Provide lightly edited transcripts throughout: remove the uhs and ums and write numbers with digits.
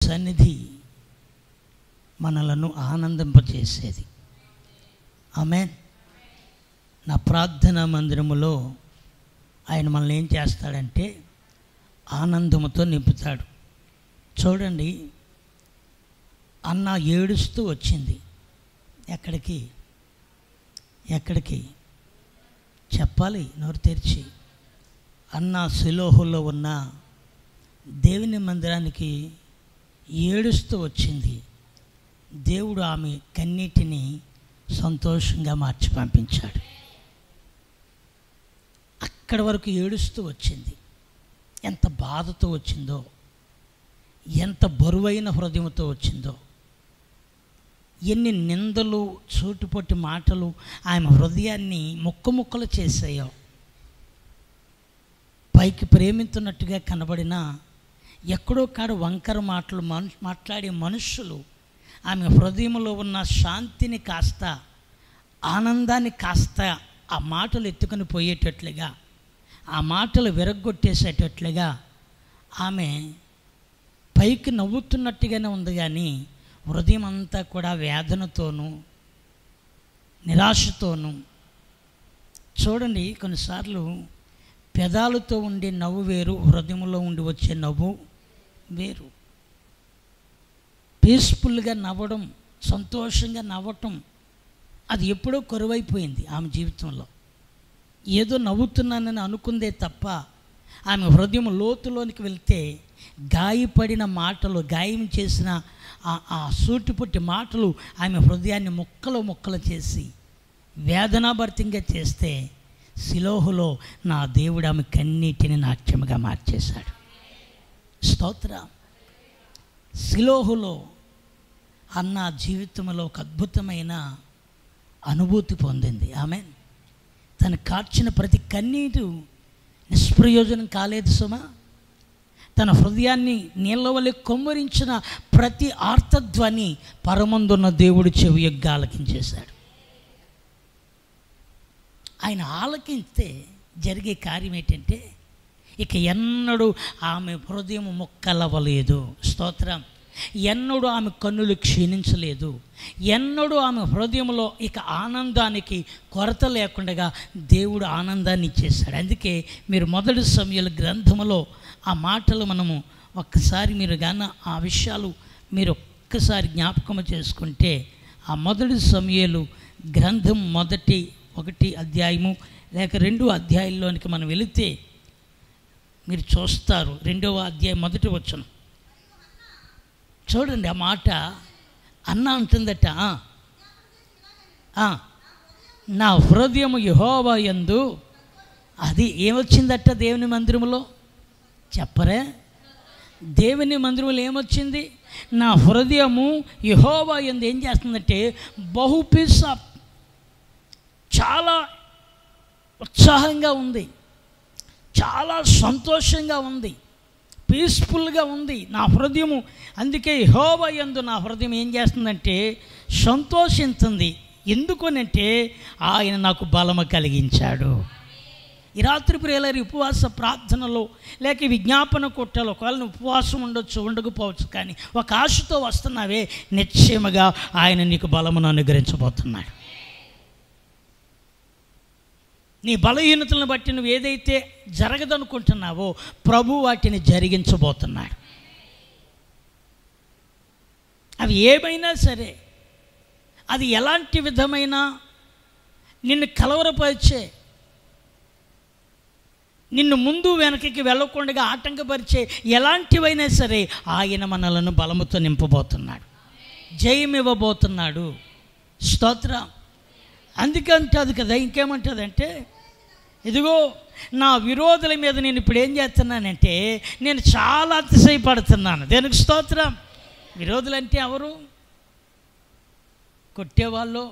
సన్నిధి మనలను ఆనందింపచేసేది. ఆమేన్. నా ప్రార్థనా మందిరములో ఆయన మనల్ని ఏం చేస్తాడంటే ఆనందముతో నింపుతాడు. చూడండి, అన్న ఏడుస్తూ వచ్చింది. ఎక్కడికి చెప్పాలి నోరు తెరిచి. అన్న సిలోహులో ఉన్న దేవుని మందిరానికి ఏడుస్తూ వచ్చింది. దేవుడు ఆమె కన్నీటిని సంతోషంగా మార్చి పంపించాడు. అక్కడి వరకు ఏడుస్తూ వచ్చింది. ఎంత బాధతో వచ్చిందో, ఎంత బరువైన హృదయంతో వచ్చిందో, ఎన్ని నిందలు, చోటుపొట్టి మాటలు ఆమె హృదయాన్ని ముక్కలు చేసాయో. పైకి ప్రేమిస్తున్నట్టుగా కనబడినా ఎక్కడో కాడ వంకర మాటలు మాట్లాడే మనుషులు ఆమె హృదయంలో ఉన్న శాంతిని కాస్త, ఆనందాన్ని కాస్త ఆ మాటలు ఎత్తుకొని పోయేటట్లుగా, ఆ మాటలు విరగ్గొట్టేసేటట్లుగా ఆమె పైకి నవ్వుతున్నట్టుగానే ఉంది, కానీ హృదయం అంతా కూడా వేదనతోనూ నిరాశతోనూ. చూడండి, కొన్నిసార్లు పెదాలతో ఉండే నవ్వు వేరు, హృదయంలో ఉండి వచ్చే నవ్వు వేరు. పీస్ఫుల్గా నవ్వడం, సంతోషంగా నవ్వటం అది ఎప్పుడో కరువైపోయింది ఆమె జీవితంలో. ఏదో నవ్వుతున్నానని అనుకుందే తప్ప ఆమె హృదయం లోతులోనికి వెళ్తే గాయపడిన మాటలు, గాయం చేసిన ఆ సూటిపుట్టి మాటలు ఆమె హృదయాన్ని ముక్కలు చేసి వేదనాభరితంగా చేస్తే సిలోహులో నా దేవుడు ఆమె కన్నీటిని నాట్యముగా మార్చేశాడు. స్తోత్రం. సిలోహులో అన్న జీవితంలో ఒక అద్భుతమైన అనుభూతి పొందింది. ఆమె తను కార్చిన ప్రతి కన్నీరు నిష్ప్రయోజనం కాలేదు సుమా. తన హృదయాన్ని నీళ్ళ వలె కొమ్మరించిన ప్రతి ఆర్తధ్వని పరమందున్న దేవుడు చెవి యొగ్గ ఆలకించేశాడు. ఆయన ఆలకిస్తే జరిగే కార్యం ఏంటంటే ఇక ఎన్నడూ ఆమె హృదయం ముక్కలవ్వలేదు. స్తోత్రం. ఎన్నడూ ఆమె కన్నులు క్షీణించలేదు. ఎన్నడూ ఆమె హృదయంలో ఇక ఆనందానికి కొరత లేకుండా దేవుడు ఆనందాన్ని ఇచ్చేశాడు. అందుకే మీరు మొదటి సమూయేలు గ్రంథములో ఆ మాటలు మనము ఒక్కసారి మీరు గాన ఆ విషయాలు మీరు ఒక్కసారి జ్ఞాపకం చేసుకుంటే, ఆ మొదటి సమూయేలు గ్రంథం మొదటి 1 అధ్యాయము లేక 2 అధ్యాయంలోనికి మనం వెళితే మీరు చూస్తారు. 2వ అధ్యాయం 1వ వచనం చూడండి. ఆ మాట అన్న అంటుందట, నా హృదయము యెహోవా యందు. అది ఏమొచ్చిందట దేవుని మందిరంలో చెప్పరే? దేవుని మందిరంలో ఏమొచ్చింది? నా హృదయము యెహోవా యందు ఏం చేస్తుందంటే బహుపీసాప్, చాలా ఉత్సాహంగా ఉంది, చాలా సంతోషంగా ఉంది, పీస్ఫుల్గా ఉంది నా హృదయము. అందుకే యెహోవా యందు నా హృదయం ఏం చేస్తుందంటే సంతోషిస్తుంది. ఎందుకనంటే ఆయన నాకు బలము కలిగించాడు. ఈ రాత్రి ప్రియులారా, ఉపవాస ప్రార్థనలో లేక విజ్ఞాపన కొట్టలో ఒకవేళ నువ్వు ఉపవాసం ఉండొచ్చు, ఉండకపోవచ్చు, కానీ ఒక ఆశతో వస్తున్నావే, నిశ్చయముగా ఆయన నీకు బలమును అనుగ్రహించబోతున్నాడు. నీ బలహీనతలను బట్టి నువ్వు ఏదైతే జరగదనుకుంటున్నావో ప్రభు వాటిని జరిగించబోతున్నాడు. అవి ఏమైనా సరే, అది ఎలాంటి విధమైన నిన్ను కలవరపరిచే, నిన్ను ముందు వెనకకి వెళ్ళకుండా ఆటంకపరిచే ఎలాంటివైనా సరే ఆయన మనలను బలముతో నింపబోతున్నాడు, జయమివ్వబోతున్నాడు. స్తోత్రం. అందుకంటది కదా, ఇంకేమంటుందంటే ఇదిగో నా విరోధుల మీద నేను ఇప్పుడు ఏం చేస్తున్నానంటే నేను చాలా అతిశయపడుతున్నాను. దేనికి స్తోత్రం. విరోధులంటే ఎవరు? కొట్టేవాళ్ళు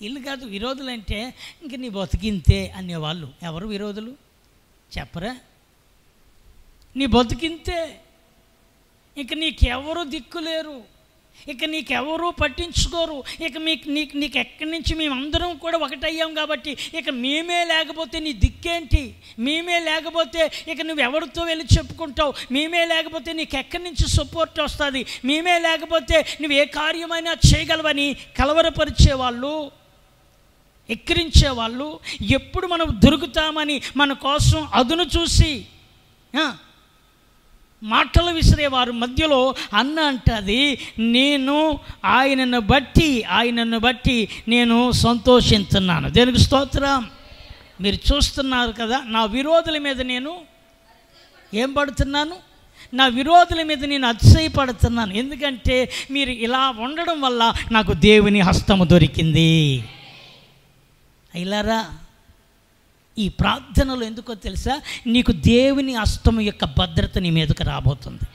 ఇల్లు కాదు. విరోధులంటే ఇంక నీ బతికింతే అనేవాళ్ళు. ఎవరు విరోధులు చెప్పరా? నీ బతికింతే, ఇంక నీకెవరు దిక్కులేరు, ఇక నీకెవరూ పట్టించుకోరు. ఇక నీకు ఎక్కడి నుంచి మేమందరం కూడా ఒకటయ్యాం కాబట్టి ఇక మేమే లేకపోతే నీ దిక్కేంటి? మేమే లేకపోతే ఇక నువ్వు ఎవరితో వెళ్ళి చెప్పుకుంటావు? మేమే లేకపోతే నీకు ఎక్కడి నుంచి సపోర్ట్ వస్తుంది? మేమే లేకపోతే నువ్వు ఏ కార్యమైనా చేయగలవని కలవరపరిచేవాళ్ళు, ఎక్కిరించేవాళ్ళు, ఎప్పుడు మనం దొరుకుతామని మన కోసం అదును చూసి మాటలు విసిరేవారు. మధ్యలో అన్న అంటది, నేను ఆయనను బట్టి నేను సంతోషిస్తున్నాను. దేనికి స్తోత్రం. మీరు చూస్తున్నారు కదా, నా విరోధుల మీద నేను ఏం పడుతున్నాను? నా విరోధుల మీద నేను అతిశయపడుతున్నాను. ఎందుకంటే మీరు ఇలా ఉండడం వల్ల నాకు దేవుని హస్తము దొరికింది. అయిలారా, ఈ ప్రార్థనలో ఎందుకో తెలుసా? నీకు దేవుని హస్తము యొక్క భద్రత నీ మీదకి రాబోతుంది.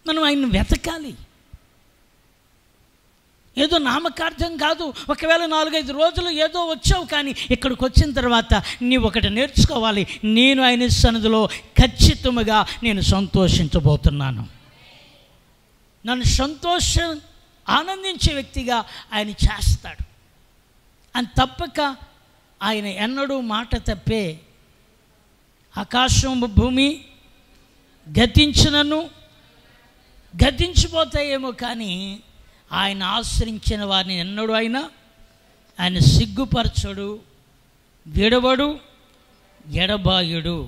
మనం ఆయన్ని వెతకాలి. ఏదో నామకార్థం కాదు. ఒకవేళ 4-5 రోజులు ఏదో వచ్చావు, కానీ ఇక్కడికి వచ్చిన తర్వాత నీవు ఒకటి నేర్చుకోవాలి. నేను ఆయన సన్నిధిలో ఖచ్చితంగా నేను సంతోషించబోతున్నాను. నన్ను ఆనందించే వ్యక్తిగా ఆయన చేస్తాడు. అని తప్పక ఆయన ఎన్నడూ మాట తప్పే. ఆకాశం భూమి గతించిపోతాయేమో, కానీ ఆయన ఆశ్రయించిన వారిని ఎన్నడూ ఆయన సిగ్గుపరచడు, విడవడు, ఎడబాయుడు.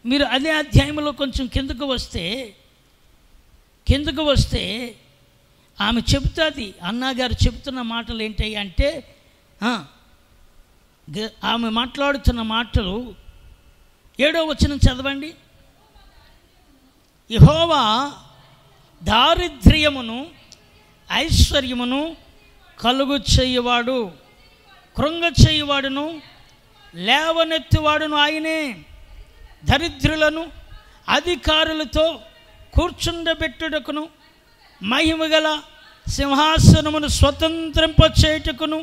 మీరు అదే అధ్యాయంలో కొంచెం కిందకు వస్తే ఆమె చెబుతుంది, అన్నగారు చెబుతున్న మాటలు ఏంటి అంటే, ఆమె మాట్లాడుతున్న మాటలు 7వ వచనం చదవండి. యెహోవా దారిద్ర్యమును ఐశ్వర్యమును కలుగు చేయువాడు, కృంగ చేయువాడును లేవనెత్తువాడును ఆయనే. దరిద్రులను అధికారులతో కూర్చుండబెట్టుటకును మహిమగల సింహాసనమును స్వతంత్రింపచేయుటకును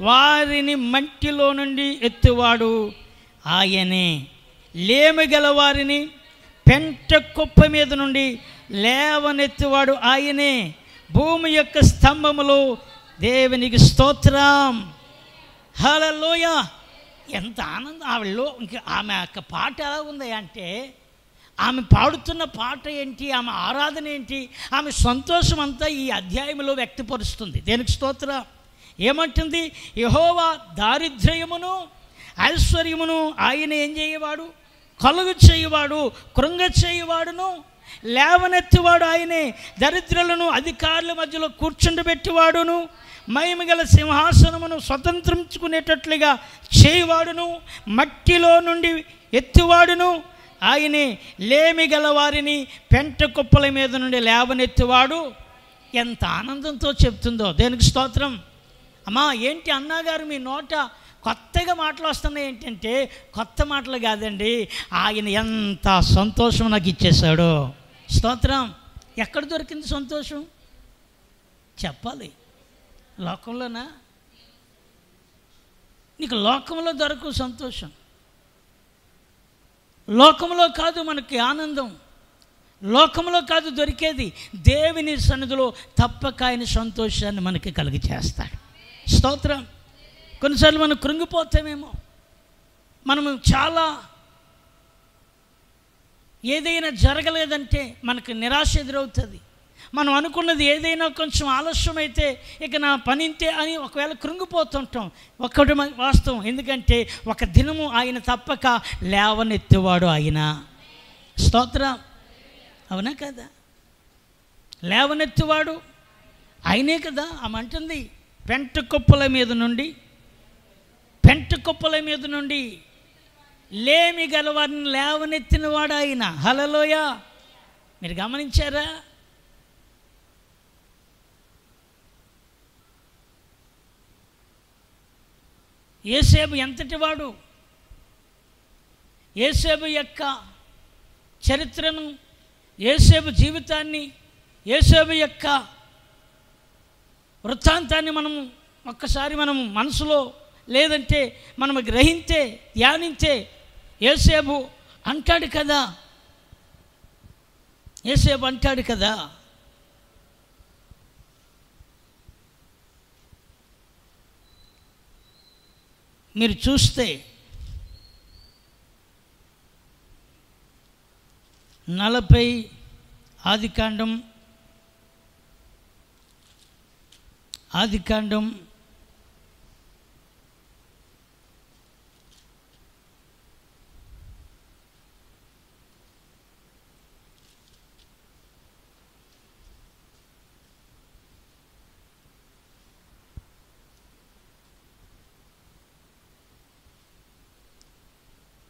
వారిని మంటిలో నుండి ఎత్తువాడు ఆయనే. లేమిగల వారిని పెంట కుప్ప మీద నుండి లేవనెత్తువాడు ఆయనే. భూమి యొక్క స్తంభములు దేవునికి స్తోత్రం. హల్లెలూయా. ఎంత ఆనందం ఆవిడలో. ఇంకా ఆమె యొక్క పాట ఎలా ఉంది అంటే, ఆమె పాడుతున్న పాట ఏంటి, ఆమె ఆరాధన ఏంటి, ఆమె సంతోషం అంతా ఈ అధ్యాయంలో వ్యక్తపరుస్తుంది. దేనికి స్తోత్రం. ఏమంటుంది? యెహోవా దారిద్ర్యమును ఐశ్వర్యమును ఆయన ఏం చేయవాడు? కలుగు చేయువాడు, కృంగ చేయువాడును లేవనెత్తువాడు ఆయనే. దరిద్రులను అధికారుల మధ్యలో కూర్చుండబెట్టివాడును మహిమగల సింహాసనమును స్వతంత్రించుకునేటట్లుగా చేయువాడును మట్టిలో నుండి ఎత్తువాడును ఆయనే. లేమిగల వారిని పెంట కుప్పల మీద నుండి లేవనెత్తువాడు. ఎంత ఆనందంతో చెప్తుందో. దేనికి స్తోత్రం. అమ్మా, ఏంటి అన్నగారు మీ నోట కొత్తగా మాటలు వస్తున్నాయి ఏంటంటే, కొత్త మాటలు కాదండి, ఆయన ఎంత సంతోషం నాకు ఇచ్చేశాడో. స్తోత్రం. ఎక్కడ దొరికింది సంతోషం చెప్పాలి? లోకంలోనా? నీకు లోకంలో దొరకదు సంతోషం. లోకంలో కాదు మనకి ఆనందం, లోకంలో కాదు దొరికేది. దేవుని సన్నిధిలో తప్పక ఆయన సంతోషాన్ని మనకి కలిగి చేస్తాడు. స్తోత్రం. కొన్నిసార్లు మనం కృంగిపోతామేమో, మనము చాలా ఏదైనా జరగలేదంటే మనకు నిరాశ ఎదురవుతుంది. మనం అనుకున్నది ఏదైనా కొంచెం ఆలస్యమైతే ఇక నా పనింతే అని ఒకవేళ కృంగిపోతుంటాం. ఒక్కటి వాస్తవం. ఎందుకంటే ఒక దినము ఆయన తప్పక లేవనెత్తేవాడు ఆయన. స్తోత్రం. అవునా కదా? లేవనెత్తేవాడు ఆయనే కదా. ఆమె అంటుంది పెంట కుప్పల మీద నుండి లేమి గలవారిని లేవనెత్తినవాడు ఆయన. హల్లెలూయా. మీరు గమనించారా? యోసేపు ఎంతటి వాడు? యోసేపు యొక్క చరిత్రను, యోసేపు జీవితాన్ని, యోసేపు యొక్క వృత్తాంతాన్ని మనము ఒక్కసారి మనం మనసులో లేదంటే మనము గ్రహించే ధ్యానించే, యోసేపు అంటాడు కదా, మీరు చూస్తే 40 ఆదికాండం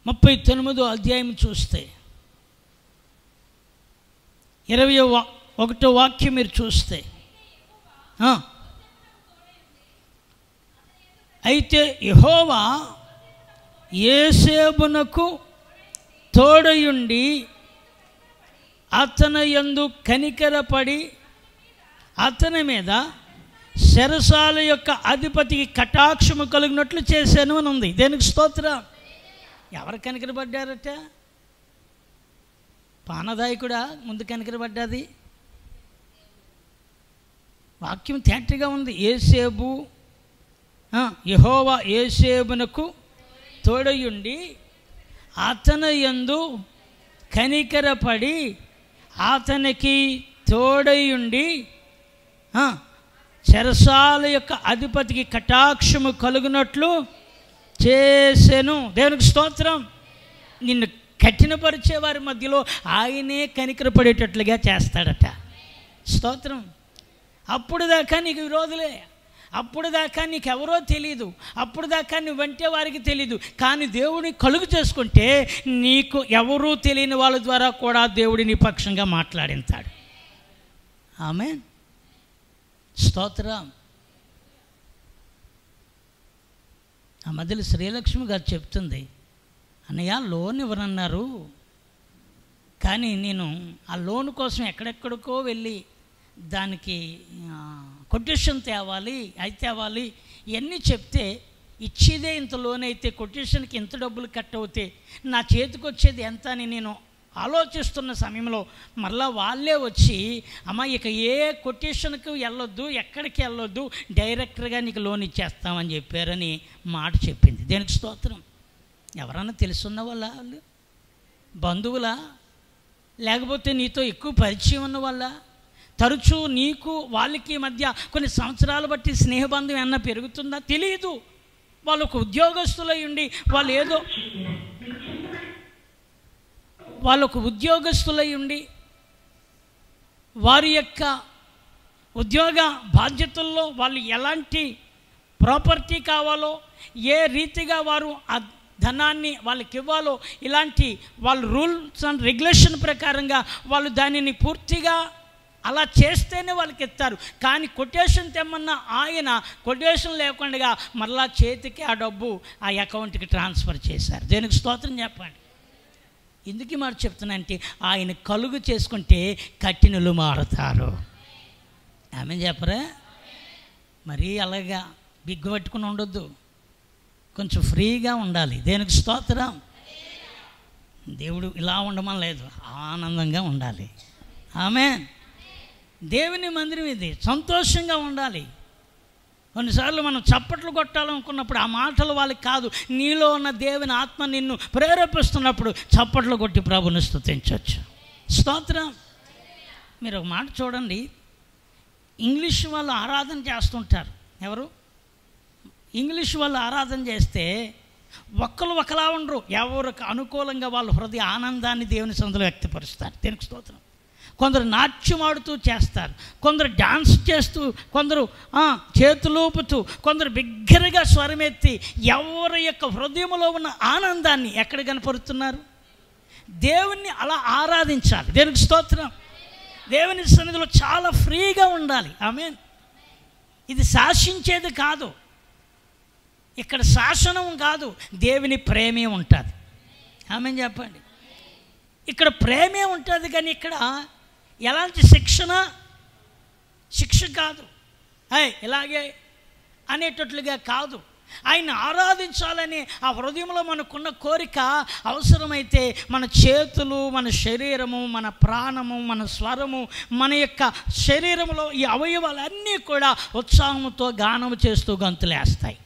39వ అధ్యాయం చూస్తే 21వ వాక్యం మీరు చూస్తే, అయితే యెహోవా యోసేపునకు తోడయుండి అతని యందు కనికరపడి అతని మీద చెరసాల యొక్క అధిపతికి కటాక్షము కలిగినట్లు చేశాను అని ఉంది. దేనికి స్తోత్రం. ఎవరు కనికరపడ్డారట? పానదాయకుడా ముందు కనికరపడ్డాది? వాక్యం తేటగా ఉంది. యోసేపు, యెహోవా యోసేపునకు తోడయుండి అతని యందు కనికరపడి అతనికి తోడయుండి చెరసాల యొక్క అధిపతికి కటాక్షము కలుగునట్లు చేసెను. దేవునికి స్తోత్రం. నిన్ను కఠినపరిచే వారి మధ్యలో ఆయనే కనికరపడేటట్లుగా చేస్తాడట. స్తోత్రం. అప్పుడు దాకా నీకు విరోధులే, అప్పుడు దాకా నీకెవరో తెలీదు, అప్పుడు దాకా నువ్వంటే వారికి తెలీదు. కానీ దేవుడిని కలుగు చేసుకుంటే నీకు ఎవరూ తెలియని వాళ్ళ ద్వారా కూడా దేవుడి నీ పక్షంగా మాట్లాడింతాడు. ఆమేన్. స్తోత్రం. ఆ మధ్యలో శ్రీలక్ష్మి గారు చెప్తుంది, అన్నయ్య లోన్ ఇవ్వనన్నారు, కానీ నేను ఆ లోన్ కోసం ఎక్కడెక్కడికో వెళ్ళి దానికి కొటేషన్ తేవాలి, అది తేవాలి ఇవన్నీ చెప్తే ఇచ్చేదే ఇంత లోన్ అయితే కొటేషన్కి ఎంత డబ్బులు కట్ అవుతే నా చేతికి వచ్చేది ఎంత అని నేను ఆలోచిస్తున్న సమయంలో మళ్ళా వాళ్ళే వచ్చి, అమ్మ ఇక ఏ కొటేషన్కి వెళ్ళొద్దు, ఎక్కడికి వెళ్ళొద్దు, డైరెక్టర్గా నీకు లోన్ ఇచ్చేస్తామని చెప్పారని మాట చెప్పింది. దేనికి స్తోత్రం. ఎవరన్నా తెలుసున్న వాళ్ళ, వాళ్ళు బంధువులా, లేకపోతే నీతో ఎక్కువ పరిచయం ఉన్న వాళ్ళ, తరచూ నీకు వాళ్ళకి మధ్య కొన్ని సంవత్సరాలు బట్టి స్నేహబంధం ఏమన్నా పెరుగుతుందా? తెలియదు. వాళ్ళు ఒక ఉద్యోగస్తులై ఉండి వాళ్ళొక ఉద్యోగస్తులై ఉండి వారి యొక్క ఉద్యోగ బాధ్యతల్లో వాళ్ళు ఎలాంటి ప్రాపర్టీ కావాలో, ఏ రీతిగా వారు ఆ ధనాన్ని వాళ్ళకి ఇవ్వాలో, ఇలాంటి వాళ్ళ రూల్స్ అండ్ రెగ్యులేషన్ ప్రకారంగా వాళ్ళు దానిని పూర్తిగా అలా చేస్తేనే వాళ్ళకి ఇస్తారు. కానీ కొటేషన్ తెమ్మన్న ఆయన కొటేషన్ లేకుండా మళ్ళా చేతికి ఆ డబ్బు ఆ అకౌంట్కి ట్రాన్స్ఫర్ చేశారు. దేనికి స్తోత్రం చెప్పండి. ఎందుకు మాట చెప్తున్నానంటే ఆయన కలుగు చేసుకుంటే కఠినులు మారుతారు. ఆమె చెప్పరా? మరీ అలాగా బిగ్గు పట్టుకుని ఉండొద్దు, కొంచెం ఫ్రీగా ఉండాలి. దేనికి స్తోత్రం. దేవుడు ఇలా ఉండమని లేదు, ఆనందంగా ఉండాలి. ఆమేన్. దేవుని మందిరం ఇది, సంతోషంగా ఉండాలి. కొన్నిసార్లు మనం చప్పట్లు కొట్టాలనుకున్నప్పుడు ఆ మాటలు వాళ్ళకి కాదు, నీలో ఉన్న దేవుని ఆత్మ నిన్ను ప్రేరేపిస్తున్నప్పుడు చప్పట్లు కొట్టి ప్రభుని స్తుతించవచ్చు. స్తోత్రం. మీరు ఒక మాట చూడండి, ఇంగ్లీష్ వాళ్ళు ఆరాధన చేస్తుంటారు. ఎవరు? ఇంగ్లీష్ వాళ్ళు ఆరాధన చేస్తే ఒక్కరు ఒకలా ఉండరు, ఎవరికి అనుకూలంగా వాళ్ళ హృదయ ఆనందాన్ని దేవుని సన్నిధిలో వ్యక్తపరుస్తారు. దేనికి స్తోత్రం. కొందరు నాట్యం ఆడుతూ చేస్తారు, కొందరు డాన్స్ చేస్తూ, కొందరు చేతులూపుతూ, కొందరు బిగ్గరగా స్వరమెత్తి ఎవరి యొక్క హృదయంలో ఉన్న ఆనందాన్ని ఎక్కడ కనపరుస్తున్నారు? దేవుణ్ణి అలా ఆరాధించాలి. దేనికి స్తోత్రం. దేవుని సన్నిధిలో చాలా ఫ్రీగా ఉండాలి. ఆమేన్. ఇది శాసించేది కాదు, ఇక్కడ శాసనం కాదు, దేవుని ప్రేమే ఉంటుంది. ఆమేన్ చెప్పండి. ఇక్కడ ప్రేమే ఉంటుంది, కానీ ఇక్కడ ఎలాంటి శిక్ష కాదు, ఇలాగే అనేటట్లుగా కాదు. ఆయన ఆరాధించాలని ఆ హృదయంలో మనకున్న కోరిక అవసరమైతే మన చేతులు, మన శరీరము, మన ప్రాణము, మన స్వరము, మన యొక్క శరీరంలో ఈ అవయవాలన్నీ కూడా ఉత్సాహంతో గానము చేస్తూ గంతులేస్తాయి.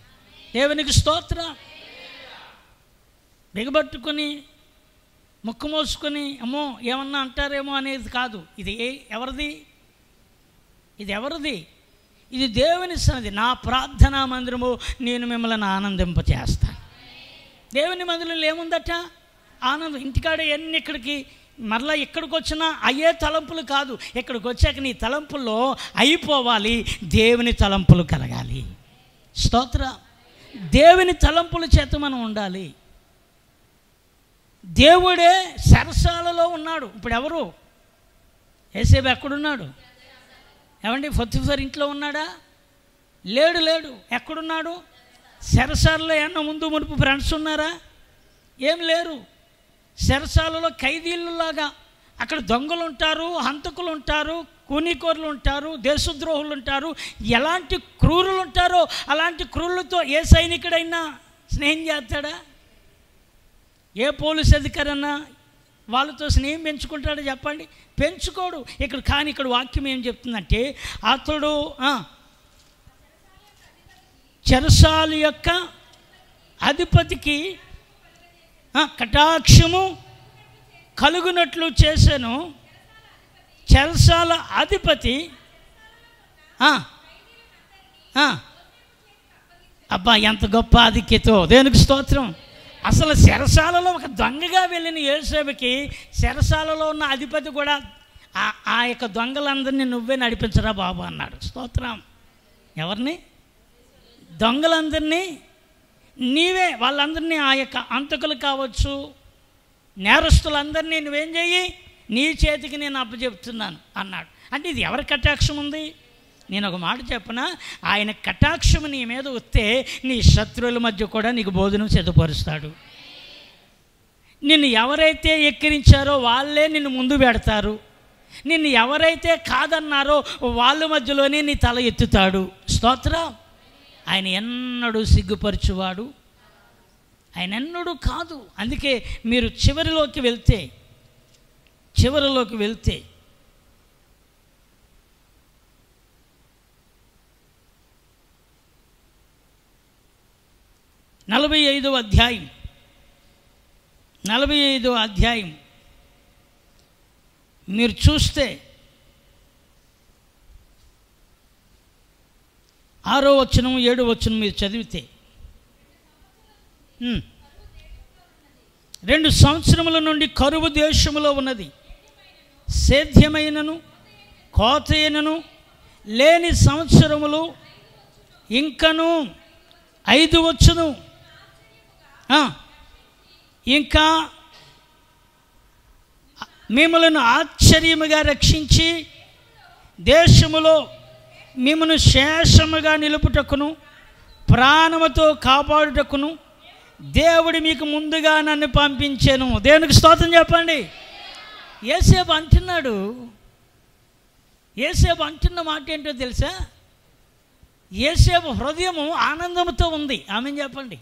దేవునికి స్తోత్రం. బిగబట్టుకొని ముక్కు మోసుకొని అమ్మో ఏమన్నా అంటారేమో అనేది కాదు. ఇది ఎవరిది? ఇది ఎవరిది? ఇది దేవుని సన్నిధి. నా ప్రార్థనా మందిరము, నేను మిమ్మల్ని ఆనందింపచేస్తాను. దేవుని మందిరంలో ఏముందట? ఆనందం. ఇంటికాడ ఎన్ని ఇక్కడికి మరలా ఇక్కడికి వచ్చినా అయ్యే తలంపులు కాదు. ఇక్కడికి వచ్చాక నీ తలంపుల్లో అయిపోవాలి, దేవుని తలంపులు కలగాలి. స్తోత్ర. దేవుని తలంపుల చేత మనం ఉండాలి. దేవుడే సరసాలలో ఉన్నాడు. ఇప్పుడు ఎవరు? యేసేపు ఎక్కడున్నాడు? ఏమండి, పొతిఫర్ ఇంట్లో ఉన్నాడా? లేడు. ఎక్కడున్నాడు? సరసాలలో ఏమన్నా ముందు మునుపు ఫ్రెండ్స్ ఉన్నారా? ఏం లేరు. సరసాలలో ఖైదీలలాగా అక్కడ దొంగలు ఉంటారు, హంతకులు ఉంటారు, కూనీకోరులు ఉంటారు, దేశద్రోహులు ఉంటారు. ఎలాంటి క్రూరులు ఉంటారో అలాంటి క్రూరులతో ఏ సైనికుడైనా స్నేహం చేస్తాడా? ఏ పోలీస్ అధికారన్నా వాళ్ళతో స్నేహం పెంచుకుంటాడో చెప్పండి? పెంచుకోడు. ఇక్కడ వాక్యం ఏం చెప్తుందంటే, అతడు చెరసాల యొక్క అధిపతికి కటాక్షము కలుగునట్లు చేశాను. చెరసాల అధిపతి అబ్బా, ఎంత గొప్ప ఆధిక్యతో! దేవునికి స్తోత్రం. అసలు చెరసాలలో ఒక దొంగగా వెళ్ళిన యోసేపుకి చెరసాలలో ఉన్న అధిపతి కూడా ఆ యొక్క దొంగలందరినీ నువ్వే నడిపించరా బాబు అన్నాడు. స్తోత్రం. ఎవరిని? దొంగలందరినీ నీవే, వాళ్ళందరినీ, ఆ యొక్క అంతకులు కావచ్చు, నేరస్తులందరినీ నువ్వేం చెయ్యి, నీ చేతికి నేను అప్పచెప్తున్నాను అన్నాడు. అంటే ఇది ఎవరి కటాక్షం ఉంది? నేను ఒక మాట చెప్పనా, ఆయన కటాక్షం నీ మీద వస్తే నీ శత్రువుల మధ్య కూడా నీకు భోజనం సిద్ధపరుస్తాడు. నిన్ను ఎవరైతే ఎక్కిరించారో వాళ్ళే నిన్ను ముందు పెడతారు. నిన్ను ఎవరైతే కాదన్నారో వాళ్ళ మధ్యలోనే నీ తల ఎత్తుతాడు. స్తోత్రం. ఆయన ఎన్నడూ సిగ్గుపరచువాడు, ఆయన ఎన్నడూ కాదు. అందుకే మీరు చివరిలోకి వెళ్తే 45వ అధ్యాయం మీరు చూస్తే 6వ వచనం 7వ వచనం మీరు చదివితే, 2 సంవత్సరముల నుండి కరువు దేశములో ఉన్నది, సేద్యమైనను కోతైనను లేని సంవత్సరములు ఇంకను 5 వచ్చును. ఇంకా మిమ్మలను ఆశ్చర్యముగా రక్షించి దేశములో మిమ్మను శేషముగా నిలుపుటకును ప్రాణముతో కాపాడుటకును దేవుడు మీకు ముందుగా నన్ను పంపించాను. దేవునికి స్తోత్రం చెప్పండి. యేసేపు అంటున్నాడు. యేసేపు అంటున్న మాట ఏంటో తెలుసా? యేసేపు హృదయము ఆనందంతో ఉంది. ఆమేన్ చెప్పండి.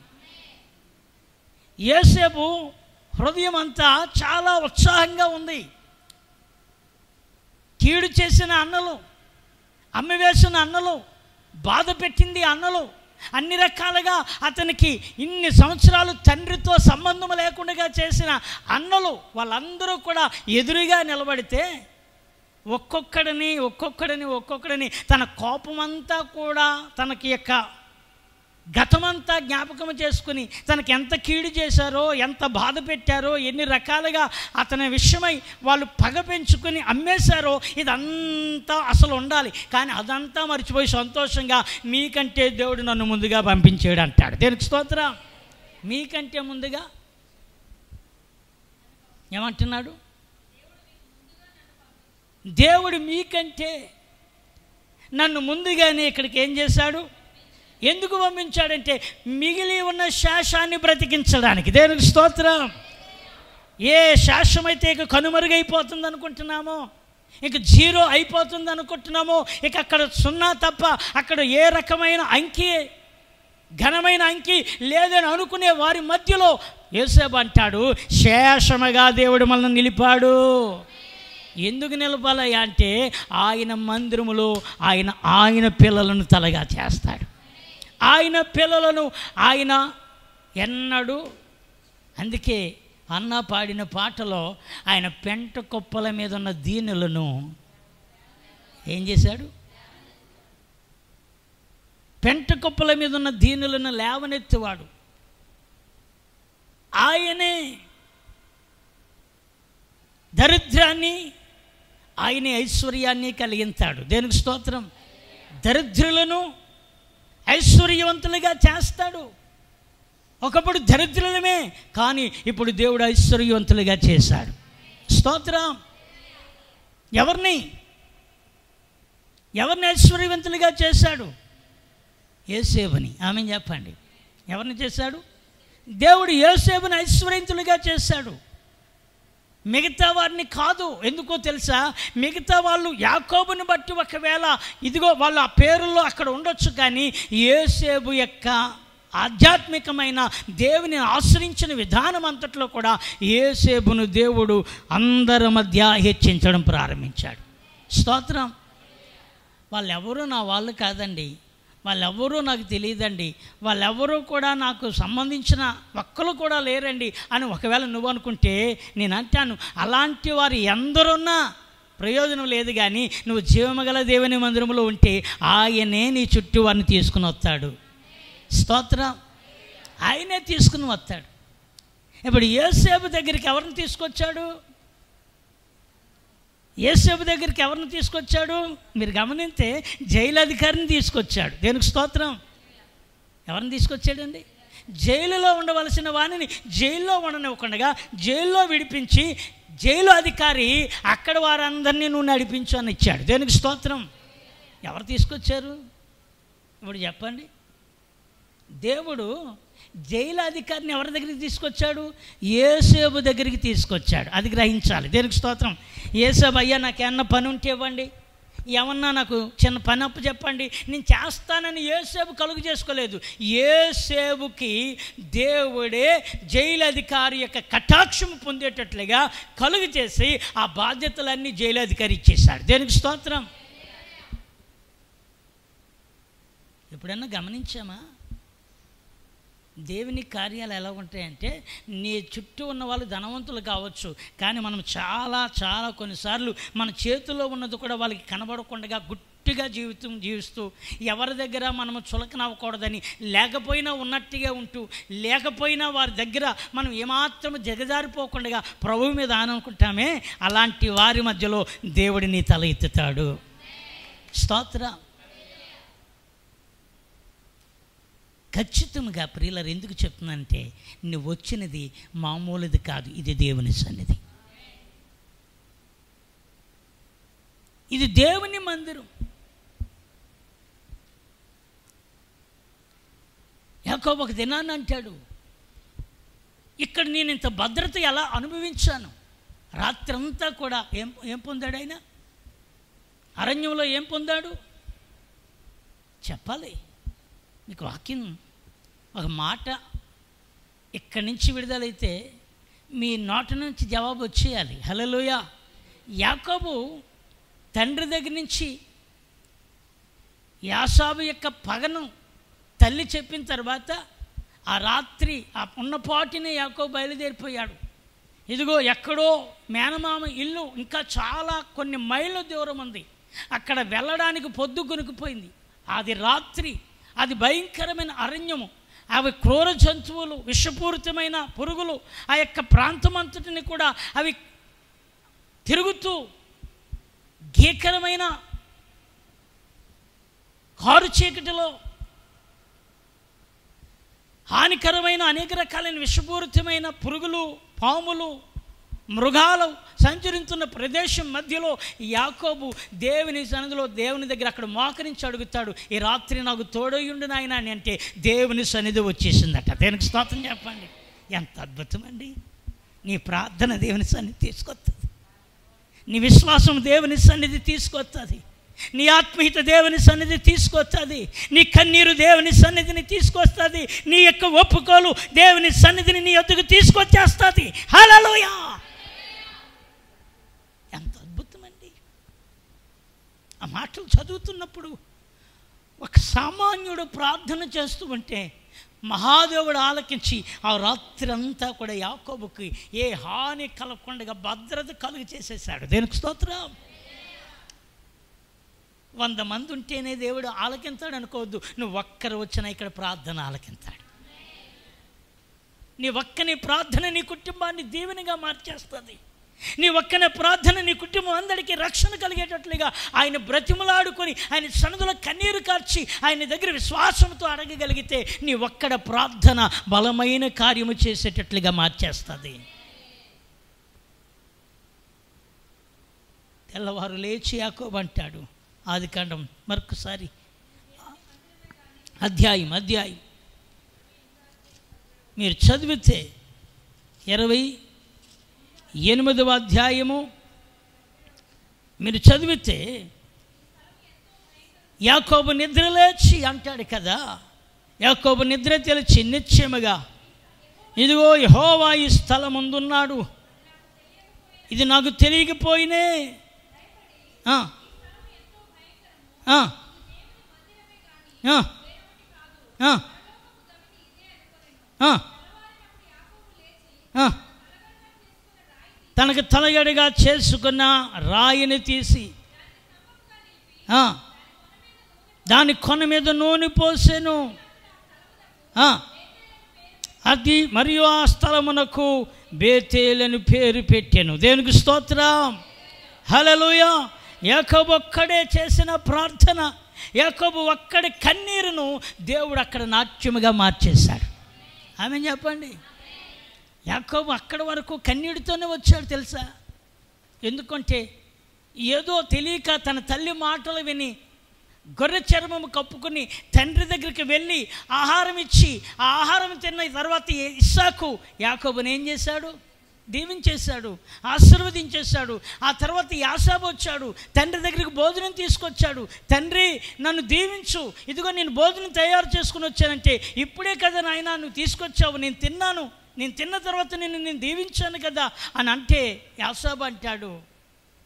యేసేపు హృదయం అంతా చాలా ఉత్సాహంగా ఉంది. కీడు చేసిన అన్నలు, అమ్మివేసిన అన్నలు, బాధ పెట్టింది అన్నలు, అన్ని రకాలుగా అతనికి ఇన్ని సంవత్సరాలు తండ్రితో సంబంధం లేకుండా చేసిన అన్నలు, వాళ్ళందరూ కూడా ఎదురుగా నిలబడితే ఒక్కొక్కడిని తన కోపమంతా కూడా, తనకి యొక్క గతమంతా జ్ఞాపకం చేసుకుని తనకి ఎంత కీడు చేశారో, ఎంత బాధ పెట్టారో, ఎన్ని రకాలుగా అతని విషయమై వాళ్ళు పగ పెంచుకొని అమ్మేశారో, ఇదంతా అసలు ఉండాలి. కానీ అదంతా మర్చిపోయి సంతోషంగా మీకంటే దేవుడు నన్ను ముందుగా పంపించాడు అంటాడు. దేనికి స్తోత్రం. మీకంటే ముందుగా ఏమంటున్నాడు? దేవుడు మీకంటే నన్ను ముందుగానే ఇక్కడికి ఏం చేశాడు? ఎందుకు పంపించాడంటే మిగిలి ఉన్న శేషాన్ని బ్రతికించడానికి. దేవునికి స్తోత్రం. ఏ శేషమైతే ఇక కనుమరుగైపోతుంది అనుకుంటున్నామో, ఇక 0 అయిపోతుంది అనుకుంటున్నామో, ఇక అక్కడ 0 తప్ప అక్కడ ఏ రకమైన అంకి, ఘనమైన అంకి లేదని అనుకునే వారి మధ్యలో యోసేపు అంటాడు, శేషముగా దేవుడు మనల్ని నిలిపాడు. ఎందుకు నిలపాలయ్యా అంటే ఆయన మందిరములో ఆయన పిల్లలను తలగా చేస్తాడు. ఆయన పిల్లలను ఆయన ఎన్నడూ అందుకే అన్న పాడిన పాటలో ఆయన పెంట కుప్పల మీద ఉన్న దీనులను ఏం చేశాడు? పెంట కుప్పల మీద ఉన్న దీనులను లేవనెత్తువాడు ఆయనే. దరిద్రాన్ని ఆయనే ఐశ్వర్యాన్ని కలిగిస్తాడు. దేనికి స్తోత్రం. దరిద్రులను ఐశ్వర్యవంతులుగా చేస్తాడు. ఒకప్పుడు దరిద్రులమే, కానీ ఇప్పుడు దేవుడు ఐశ్వర్యవంతులుగా చేశాడు. స్తోత్రం. ఎవరిని ఐశ్వర్యవంతులుగా చేశాడు? యోసేపుని. ఆమె చెప్పండి, ఎవరిని చేశాడు? దేవుడు యోసేపుని ఐశ్వర్యవంతులుగా చేశాడు, మిగతా వారిని కాదు. ఎందుకో తెలుసా? మిగతా వాళ్ళు యాకోబుని బట్టి ఒకవేళ ఇదిగో వాళ్ళ ఆ పేరుల్లో అక్కడ ఉండొచ్చు, కానీ యోసేపు యొక్క ఆధ్యాత్మికమైన దేవుని ఆశ్రయించిన విధానం అంతట్లో కూడా యోసేపును దేవుడు అందరి మధ్య హెచ్చించడం ప్రారంభించాడు. స్తోత్రం. వాళ్ళెవరూ నా వాళ్ళు కాదండి, వాళ్ళెవరూ నాకు తెలియదండి, వాళ్ళెవరూ కూడా నాకు సంబంధించిన ఒక్కరు కూడా లేరండి అని ఒకవేళ నువ్వు అనుకుంటే నేను అంటాను, అలాంటి వారు ఎందరున్నా ప్రయోజనం లేదు. కానీ నువ్వు జీవమగల దేవుని మందిరంలో ఉంటే ఆయనే నీ చుట్టూ వారిని తీసుకుని వస్తాడు. స్తోత్రం. ఆయనే తీసుకుని వస్తాడు. ఇప్పుడు యోసేపు దగ్గరికి ఎవరిని తీసుకొచ్చాడు? యోసేపు దగ్గరికి ఎవరిని తీసుకొచ్చాడు? మీరు గమనిస్తే జైలు అధికారిని తీసుకొచ్చాడు. దేనికి స్తోత్రం. ఎవరిని తీసుకొచ్చాడండి? జైలులో ఉండవలసిన వాడిని జైల్లో ఉండనివ్వకుండా జైల్లో విడిపించి జైలు అధికారి అక్కడ వారందరినీ నువ్వు నడిపించు అని ఇచ్చాడు. దేనికి స్తోత్రం. ఎవరు తీసుకొచ్చారు ఇప్పుడు చెప్పండి? దేవుడు జైలు అధికారిని ఎవరి దగ్గరికి తీసుకొచ్చాడు? యోసేపు దగ్గరికి తీసుకొచ్చాడు. అది గ్రహించాలి. దేనికి స్తోత్రం. యోసేపు, అయ్యా నాకేమన్నా పని ఉంటే ఇవ్వండి, ఏమన్నా నాకు చిన్న పని అప్పు చెప్పండి, నేను చేస్తానని యోసేపు కలుగు చేసుకోలేదు. యోసేపుకి దేవుడే జైలు అధికారి యొక్క కటాక్షం పొందేటట్లుగా కలుగు చేసి ఆ బాధ్యతలన్నీ జైలు అధికారి ఇచ్చేశాడు. దేనికి స్తోత్రం. ఎప్పుడన్నా గమనించామా? దేవుని కార్యాలు ఎలా ఉంటాయంటే, నీ చుట్టూ ఉన్న వాళ్ళు ధనవంతులు కావచ్చు, కానీ మనం చాలా కొన్నిసార్లు మన చేతిలో ఉన్నది కూడా వాళ్ళకి కనబడకుండా గుట్టిగా జీవిస్తూ ఎవరి దగ్గర మనము చులకనవ్వకూడదని, లేకపోయినా ఉన్నట్టుగా ఉంటూ, లేకపోయినా వారి దగ్గర మనం ఏమాత్రం దిగజారిపోకుండా ప్రభువు మీద ఆనుకుంటామే, అలాంటి వారి మధ్యలో దేవుడిని తల ఎత్తుతాడు. స్తోత్రం. ఖచ్చితంగా ప్రియులారా, ఎందుకు చెప్తున్నానంటే, నువ్వు వచ్చినది మామూలుది కాదు, ఇది దేవుని సన్నిధి, ఇది దేవుని మందిరం. యాకోబు ఒక దినాన్ని అంటాడు, ఇక్కడ నేను ఇంత భద్రత ఎలా అనుభవించాను. రాత్రంతా కూడా ఏం పొందాడు ఆయన? అరణ్యంలో ఏం పొందాడు చెప్పాలి. మీకు వాక్యం ఒక మాట ఇక్కడి నుంచి విడుదలైతే మీ నోట నుంచి జవాబు వచ్చేయాలి. హల్లెలూయా. యాకోబు తండ్రి దగ్గర నుంచి యాసాబు యొక్క పగను తల్లి చెప్పిన తర్వాత ఆ రాత్రి ఆ ఉన్నపాటినే యాకోబు బయలుదేరిపోయాడు. ఇదిగో ఎక్కడో మేనమామ ఇల్లు ఇంకా చాలా కొన్ని మైళ్ళ దూరం ఉంది, అక్కడ వెళ్ళడానికి పొద్దు కొనుక్కుపోయింది. అది రాత్రి, అది భయంకరమైన అరణ్యము, అవి క్రూర జంతువులు, విషపూరితమైన పురుగులు ఆ యొక్క ప్రాంతమంతటిని కూడా అవి తిరుగుతూ భీకరమైన కారు చీకటిలో హానికరమైన అనేక రకాలైన విషపూరితమైన పురుగులు, పాములు, మృగాలు సంచరిస్తున్న ప్రదేశం మధ్యలో యాకోబు దేవుని సన్నిధిలో దేవుని దగ్గర అక్కడ మోకరించి అడుగుతాడు, ఈ రాత్రి నాకు తోడయుండు నాయన అని. అంటే దేవుని సన్నిధి వచ్చేసిందట. దేనికి స్తోత్రం చెప్పండి. ఎంత అద్భుతం అండి. నీ ప్రార్థన దేవుని సన్నిధి తీసుకొస్తుంది, నీ విశ్వాసం దేవుని సన్నిధి తీసుకొస్తుంది, నీ ఆత్మీయత దేవుని సన్నిధి తీసుకొస్తుంది, నీ కన్నీరు దేవుని సన్నిధిని తీసుకొస్తుంది, నీ యొక్క ఒప్పుకోలు దేవుని సన్నిధిని నీ యొద్దకు తీసుకొచ్చేస్తుంది. హల్లెలూయా. ఎంత అద్భుతమండి. ఆ మాటలు చదువుతున్నప్పుడు ఒక సామాన్యుడు ప్రార్థన చేస్తూ ఉంటే మహాదేవుడు ఆలకించి ఆ రాత్రి అంతా కూడా యాకోబుకి ఏ హాని కలగకుండా భద్రత కలుగు చేసేసాడు. దేనికి స్తోత్రం. 100 మంది ఉంటేనే దేవుడు ఆలకింతాడు అనుకోవద్దు. నువ్వు ఒక్కరు వచ్చినా ఇక్కడ ప్రార్థన ఆలకింతాడు. నీ ఒక్కని ప్రార్థన నీ కుటుంబాన్ని దీవెనగా మార్చేస్తుంది. నీ ఒక్కనే ప్రార్థన నీ కుటుంబం అందరికీ రక్షణ కలిగేటట్లుగా ఆయన బ్రతిమలాడుకొని ఆయన సన్నిధిలో కన్నీరు కార్చి ఆయన దగ్గర విశ్వాసంతో అడగగలిగితే నీ ఒక్కడ ప్రార్థన బలమైన కార్యము చేసేటట్లుగా మార్చేస్తుంది. తెల్లవారు లేచి యాకోబు అంటాడు, ఆదికాండం మరొకసారి అధ్యాయం మీరు చదివితే 28వ అధ్యాయము మీరు చదివితే యాకోబు నిద్రలేచి అంటాడు కదా. యాకోబు నిద్ర తెలిచి నిశ్చయముగా ఇదిగో యెహోవా ఈ స్థలం ముందున్నాడు, ఇది నాకు తెలియకపోయినే, తనకు తలగడగా చేసుకున్న రాయిని తీసి దాని కొన మీద నూనె పోసెను. అది మరియు ఆ స్థలమునకు బేతేలని పేరు పెట్టాను. దేవునికి స్తోత్రం. హల్లెలూయా. యాకోబు ఒక్కడే చేసిన ప్రార్థన, యాకోబు ఒక్కడి కన్నీరును దేవుడు అక్కడ నాట్యముగా మార్చేశాడు. ఆమె చెప్పండి. యాకోబు అక్కడి వరకు కన్నీటితోనే వచ్చాడు తెలుసా. ఎందుకంటే ఏదో తెలియక తన తల్లి మాటలు విని గొర్రె చర్మము కప్పుకుని తండ్రి దగ్గరికి వెళ్ళి ఆహారం ఇచ్చి ఆ ఆహారం తిన్న తర్వాత ఇస్సాకు యాకోబుని ఏం చేశాడు? దీవించేశాడు, ఆశీర్వదించేశాడు. ఆ తర్వాత యాసాబు వచ్చాడు, తండ్రి దగ్గరికి భోజనం తీసుకొచ్చాడు. తండ్రి నన్ను దీవించు, ఇదిగో నేను భోజనం తయారు చేసుకుని వచ్చానంటే, ఇప్పుడే కదా నాయనా నువ్వు తీసుకొచ్చావు, నేను తిన్నాను, నేను తిన్న తర్వాత నేను దీవించాను కదా అని అంటే యాసాబు అంటాడు,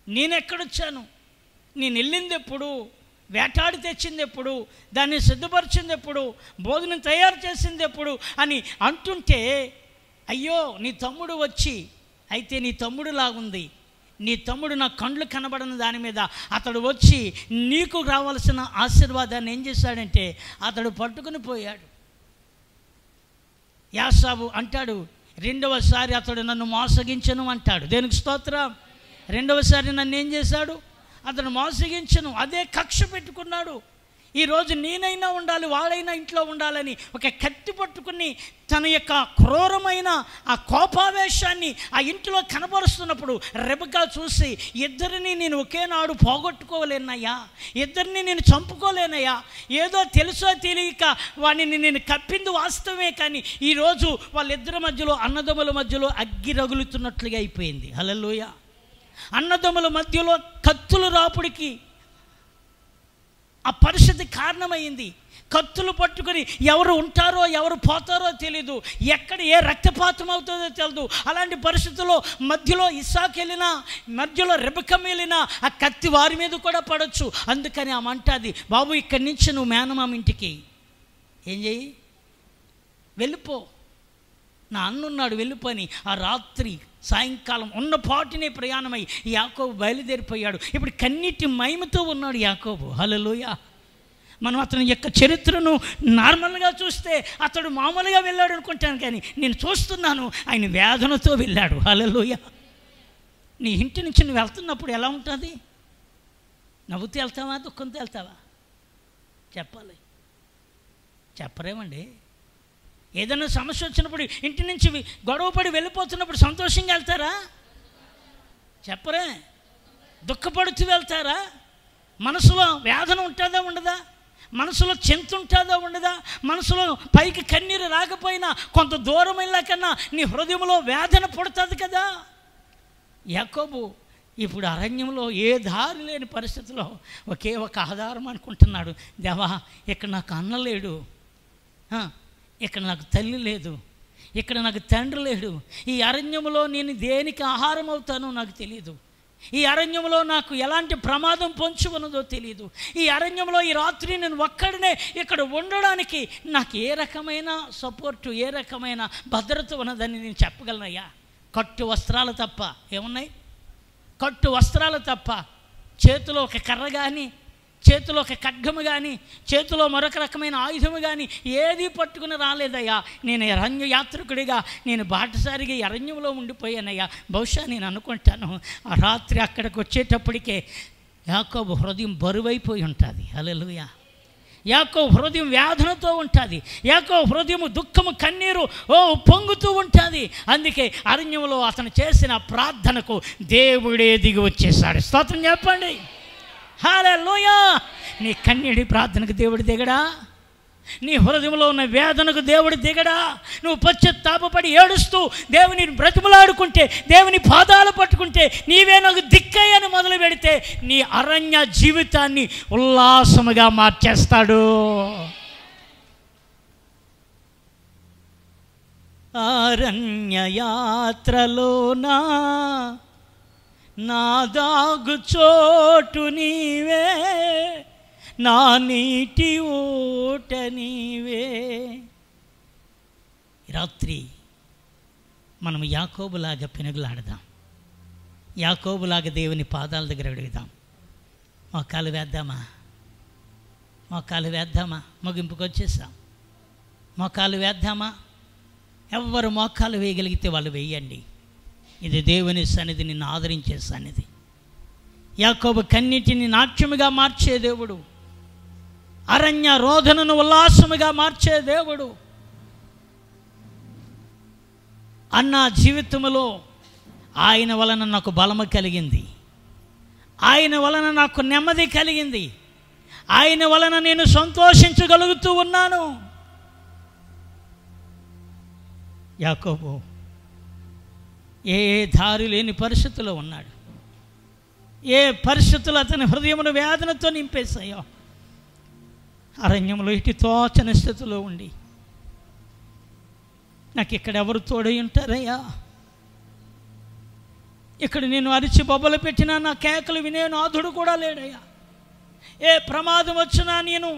నేనెక్కడొచ్చాను, నేను వెళ్ళింది ఎప్పుడు, వేటాడి తెచ్చింది ఎప్పుడు, దాన్ని సిద్ధపరిచింది ఎప్పుడు, భోజనం తయారు చేసింది ఎప్పుడు అని అంటుంటే, అయ్యో నీ తమ్ముడు వచ్చి, అయితే నీ తమ్ముడు లాగుంది, నీ తమ్ముడు నా కండ్లు కనబడని దాని మీద అతడు వచ్చి నీకు రావాల్సిన ఆశీర్వాదాన్ని ఏం చేశాడంటే అతడు పట్టుకుని పోయాడు. యాసాబు అంటాడు, రెండవసారి అతడు నన్ను మోసగించను అంటాడు. దేనికి స్తోత్రం. రెండవసారి నన్ను ఏం చేశాడు? అతను మోసగించను. అదే కక్ష పెట్టుకున్నాడు. ఈరోజు నేనైనా ఉండాలి, వాడైనా ఇంట్లో ఉండాలని ఒక కత్తి పట్టుకుని తన యొక్క క్రూరమైన ఆ కోపావేశాన్ని ఆ ఇంటిలో కనబరుస్తున్నప్పుడు రెబెకా చూసి, ఇద్దరిని నేను ఒకేనాడు పోగొట్టుకోలేనయ్యా, ఇద్దరిని నేను చంపుకోలేనయ్యా, ఏదో తెలుసో తెలియక వాడిని నేను కప్పింది వాస్తవమే, కానీ ఈరోజు వాళ్ళిద్దరి మధ్యలో అన్నదమ్ముల మధ్యలో అగ్గి రగులుతున్నట్లుగా అయిపోయింది. హల్లెలూయా. అన్నదమ్ముల మధ్యలో కత్తులు రాపుడికి ఆ పరిస్థితి కారణమైంది. కత్తులు పట్టుకొని ఎవరు ఉంటారో ఎవరు పోతారో తెలీదు, ఎక్కడ ఏ రక్తపాతం అవుతుందో తెలియదు. అలాంటి పరిస్థితుల్లో మధ్యలో ఇస్సాకు వెళ్ళినా, మధ్యలో రెబెకా వెళ్ళినా ఆ కత్తి వారి మీద కూడా పడవచ్చు. అందుకని ఆమె అంటాది, బాబు ఇక్కడి నుంచి నువ్వు మేనమామ ఇంటికి ఏం చేయి, వెళ్ళిపో, నా అన్నున్నాడు వెళ్ళిపోని. ఆ రాత్రి సాయంకాలం ఉన్న పాటినే ప్రయాణమై యాకోబు బయలుదేరిపోయాడు. ఇప్పుడు కన్నీటి మహిమతో ఉన్నాడు యాకోబు. హల్లెలూయా. మనం అతని యొక్క చరిత్రను నార్మల్గా చూస్తే అతడు మామూలుగా వెళ్ళాడు అనుకుంటాను, కానీ నేను చూస్తున్నాను ఆయన వేదనతో వెళ్ళాడు. హల్లెలూయా. నీ ఇంటి నుంచి నువ్వు వెళ్తున్నప్పుడు ఎలా ఉంటుంది? నవ్వుతూ వెళ్తావా, దుఃఖంతో వెళ్తావా? చెప్పాలి. చెప్పరేమండి. ఏదైనా సమస్య వచ్చినప్పుడు ఇంటి నుంచి గొడవపడి వెళ్ళిపోతున్నప్పుడు సంతోషంగా వెళ్తారా? చెప్పరే. దుఃఖపడుతూ వెళ్తారా? మనసులో వేదన ఉంటుందా ఉండదా? మనసులో చింత ఉంటుందా ఉండదా? మనసులో పైకి కన్నీరు రాకపోయినా కొంత దూరం వెళ్ళాకన్నా నీ హృదయంలో వేదన పుడుతుంది కదా. యాకోబు ఇప్పుడు అరణ్యంలో ఏ దారి లేని పరిస్థితిలో ఒకే ఒక ఆధారం అనుకుంటున్నాడు. దేవా, ఇక్కడ నాకు అన్న లేడు, ఇక్కడ నాకు తల్లి లేదు, ఇక్కడ నాకు తండ్రి లేడు, ఈ అరణ్యంలో నేను దేనికి ఆహారం అవుతానో నాకు తెలియదు, ఈ అరణ్యంలో నాకు ఎలాంటి ప్రమాదం పొంచి ఉన్నదో తెలియదు. ఈ అరణ్యంలో ఈ రాత్రి నేను ఒక్కడినే ఇక్కడ ఉండడానికి నాకు ఏ రకమైన సపోర్టు, ఏ రకమైన భద్రత ఉన్నదని నేను చెప్పగలనయ్యా. కట్టు వస్త్రాలు తప్ప ఏమున్నాయి? కట్టు వస్త్రాలు తప్ప. చేతిలో ఒక కర్ర కానీ, చేతిలో ఒక ఖడ్గము కానీ, చేతిలో మరొక రకమైన ఆయుధము కానీ ఏది పట్టుకుని రాలేదయ్యా. నేను అరణ్య యాత్రికుడిగా, నేను బాటసారిగా ఈ అరణ్యంలో ఉండిపోయానయ్యా. బహుశా నేను అనుకుంటాను ఆ రాత్రి అక్కడికి వచ్చేటప్పటికే యాకోబు హృదయం బరువైపోయి ఉంటుంది. హల్లెలూయా. యాకోబు హృదయం వేదనతో ఉంటుంది. యాకోబు హృదయం దుఃఖము, కన్నీరు పొంగుతూ ఉంటుంది. అందుకే అరణ్యంలో అతను చేసిన ప్రార్థనకు దేవుడే దిగి వచ్చేసాడు. స్తోత్రం చెప్పండి. హల్లెలూయా. నీ కన్నీటి ప్రార్థనకు దేవుడు దిగడా? నీ హృదయంలో ఉన్న వేదనకు దేవుడు దిగడా? నువ్వు పశ్చాత్తాపపడి ఏడుస్తూ దేవుని బ్రతిమలాడుకుంటే, దేవుని పాదాలు పట్టుకుంటే, నీవే నాకు దిక్కయ్యని మొదలు పెడితే నీ అరణ్య జీవితాన్ని ఉల్లాసముగా మార్చేస్తాడు. అరణ్య యాత్రలోనా నా దాగు చోటు నీవే, నా నీటి ఊట నీవే. రాత్రి మనం యాకోబులాగా పెనుగులాడదాం. యాకోబులాగా దేవుని పాదాల దగ్గర అడుగుదాం. మోకాలు వేద్దామా? మోకాలు వేద్దామా? ముగింపుకు వచ్చేసాం. మోకాలు వేద్దామా? ఎవరు మోకాలు వేయగలిగితే వాళ్ళు వేయండి. ఇది దేవుని సన్నిధి, నిన్ను ఆదరించే సన్నిధి. యాకోబు కన్నిటిని నాట్యముగా మార్చే దేవుడు, అరణ్య రోదనను ఉల్లాసముగా మార్చే దేవుడు. అన్న జీవితంలో ఆయన వలన నాకు బలము కలిగింది, ఆయన వలన నాకు నెమ్మది కలిగింది, ఆయన వలన నేను సంతోషించగలుగుతూ ఉన్నాను. యాకోబు ఏ దారి లేని పరిస్థితుల్లో ఉన్నాడు. ఏ పరిస్థితులు అతని హృదయమును వేదనతో నింపేశాయో, అరణ్యంలో ఇటు తోచని స్థితిలో ఉండి, నాకు ఇక్కడ ఎవరు తోడై ఉంటారయ్యా? ఇక్కడ నేను అరిచి బొబ్బలు పెట్టినా నా కేకలు వినే నాథుడు కూడా లేడయ్యా. ఏ ప్రమాదం వచ్చినా నేను